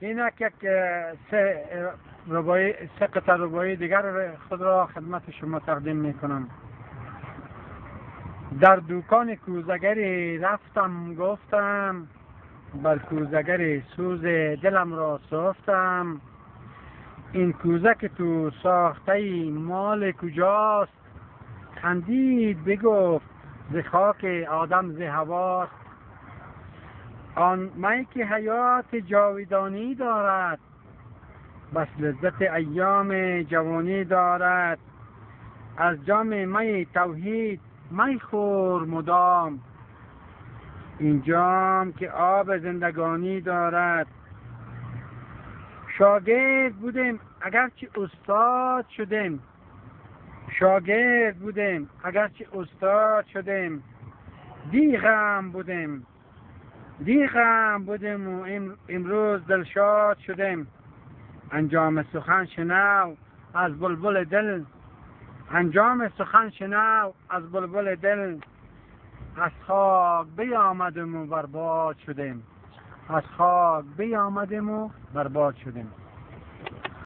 اینک یک سه قطعه رباعی دیگر خود را خدمت شما تقدیم می کنم. در دکان کوزگری رفتم گفتم، بر کوزگری سوز دلم را سفتم. این کوزه که تو ساخته مال کجاست؟ خندید بگفت ز خاک آدم ز هواست. آن می که حیات جاودانی دارد، بس لذت ایام جوانی دارد. از جام می توحید می خور مدام، این جام که آب زندگانی دارد. شاگرد بودیم اگرچه استاد شدیم، شاگرد بودیم اگرچه استاد شدیم. دیغم بودیم و امروز دلشاد شدیم. انجام سخن شنو از بلبل دل، انجام سخن شنو از بلبل دل. از خاک بیامدیم و برباد شدیم، از خاک بیامدیم و برباد شدیم.